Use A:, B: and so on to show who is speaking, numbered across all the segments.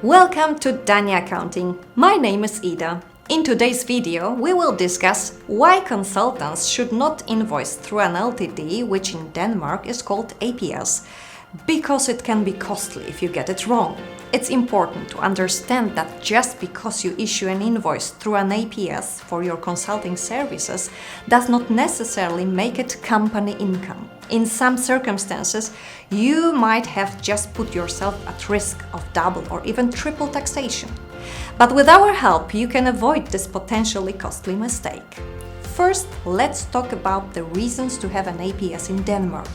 A: Welcome to Dania Accounting. My name is Ida. In today's video, we will discuss why consultants should not invoice through an LTD, which in Denmark is called ApS, because it can be costly if you get it wrong. It's important to understand that just because you issue an invoice through an ApS for your consulting services does not necessarily make it company income. In some circumstances, you might have just put yourself at risk of double or even triple taxation. But with our help, you can avoid this potentially costly mistake. First, let's talk about the reasons to have an ApS in Denmark.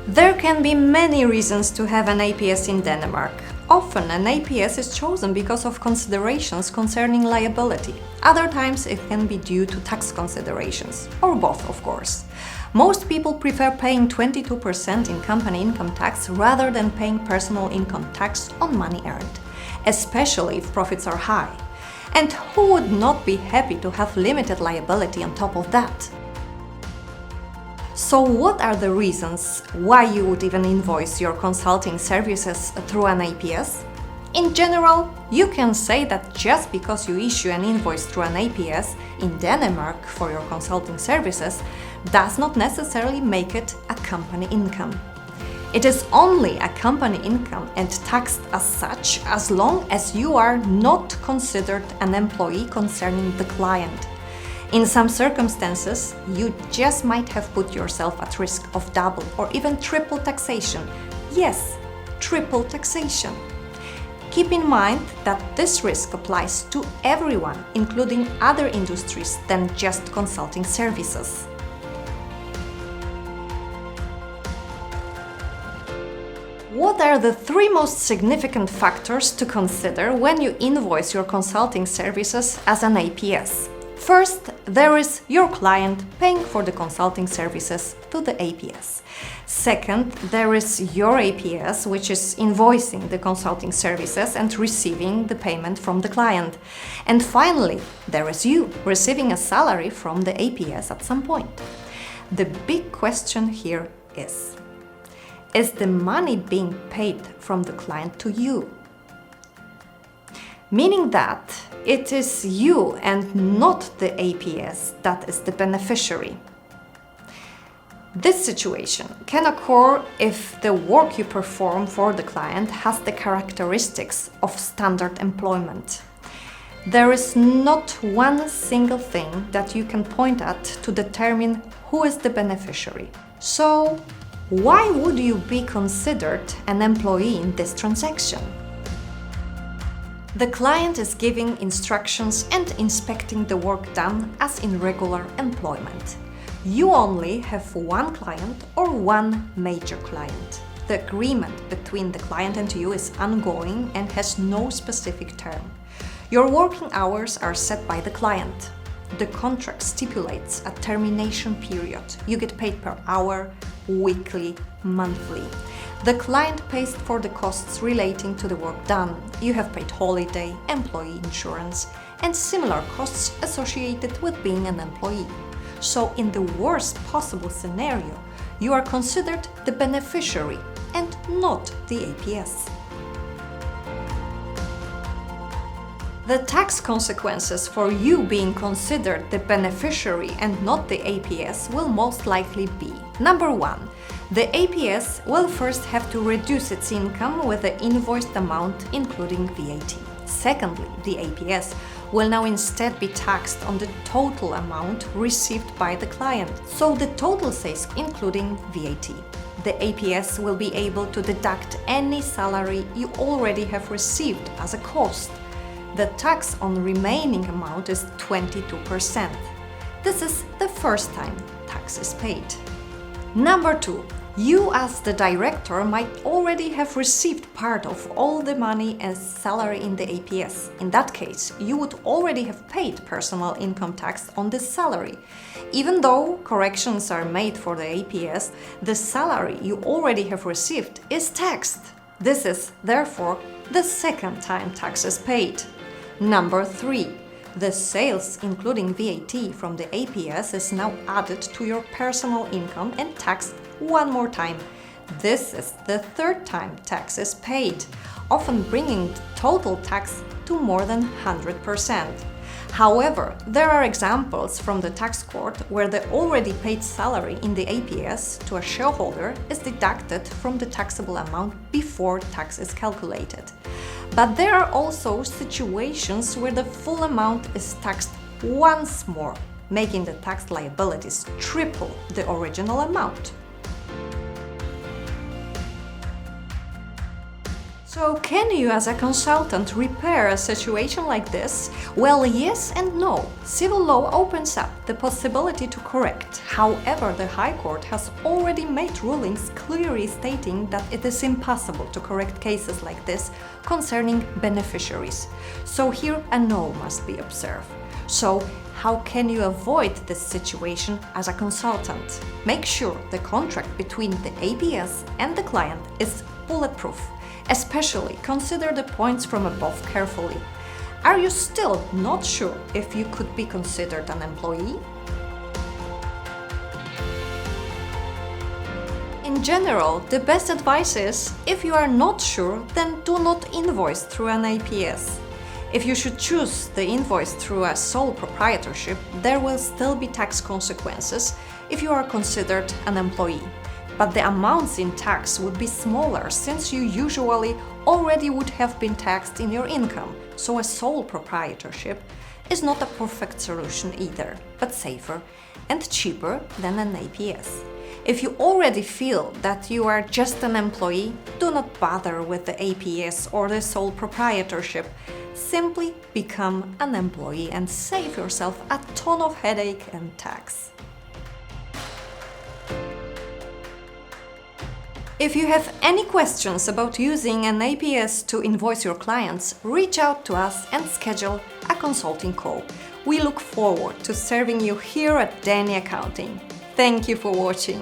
A: There can be many reasons to have an ApS in Denmark. Often an ApS is chosen because of considerations concerning liability. Other times it can be due to tax considerations, or both of course. Most people prefer paying 22% in company income tax rather than paying personal income tax on money earned, especially if profits are high. And who would not be happy to have limited liability on top of that? So what are the reasons why you would even invoice your consulting services through an ApS? In general, you can say that just because you issue an invoice through an ApS in Denmark for your consulting services does not necessarily make it a company income. It is only a company income and taxed as such as long as you are not considered an employee concerning the client. In some circumstances, you just might have put yourself at risk of double or even triple taxation. Yes, triple taxation. Keep in mind that this risk applies to everyone, including other industries than just consulting services. What are the three most significant factors to consider when you invoice your consulting services as an ApS? First, there is your client paying for the consulting services to the ApS. Second, there is your ApS, which is invoicing the consulting services and receiving the payment from the client. And finally, there is you receiving a salary from the ApS at some point. The big question here is the money being paid from the client to you? Meaning that it is you and not the ApS that is the beneficiary. This situation can occur if the work you perform for the client has the characteristics of standard employment. There is not one single thing that you can point at to determine who is the beneficiary. So, why would you be considered an employee in this transaction? The client is giving instructions and inspecting the work done as in regular employment. You only have one client or one major client. The agreement between the client and you is ongoing and has no specific term. Your working hours are set by the client. The contract stipulates a termination period. You get paid per hour, weekly, monthly. The client pays for the costs relating to the work done. You have paid holiday, employee insurance, and similar costs associated with being an employee. So in the worst possible scenario, you are considered the beneficiary and not the ApS. The tax consequences for you being considered the beneficiary and not the ApS will most likely be: number one, the ApS will first have to reduce its income with the invoiced amount including VAT. Secondly, the ApS will now instead be taxed on the total amount received by the client, so the total sales including VAT. The ApS will be able to deduct any salary you already have received as a cost. The tax on remaining amount is 22%. This is the first time tax is paid. Number two, you as the director might already have received part of all the money as salary in the ApS. In that case, you would already have paid personal income tax on this salary. Even though corrections are made for the ApS, the salary you already have received is taxed. This is, therefore, the second time tax is paid. Number three, The sales, including VAT from the APS, is now added to your personal income and taxed one more time. This is the third time tax is paid, often bringing total tax to more than 100%. However, there are examples from the tax court where the already paid salary in the APS to a shareholder is deducted from the taxable amount before tax is calculated. But there are also situations where the full amount is taxed once more, making the tax liabilities triple the original amount. So, can you as a consultant repair a situation like this? Well, yes and no. Civil law opens up the possibility to correct. However, the High Court has already made rulings clearly stating that it is impossible to correct cases like this concerning beneficiaries. So here a no must be observed. So, how can you avoid this situation as a consultant? Make sure the contract between the APS and the client is bulletproof. Especially consider the points from above carefully. Are you still not sure if you could be considered an employee? In general, the best advice is, if you are not sure, then do not invoice through an APS. If you should choose the invoice through a sole proprietorship, there will still be tax consequences if you are considered an employee. But the amounts in tax would be smaller since you usually already would have been taxed in your income, so a sole proprietorship is not a perfect solution either, but safer and cheaper than an APS. If you already feel that you are just an employee, do not bother with the APS or the sole proprietorship. Simply become an employee and save yourself a ton of headache and tax. If you have any questions about using an APS to invoice your clients, reach out to us and schedule a consulting call. We look forward to serving you here at Danny Accounting. Thank you for watching.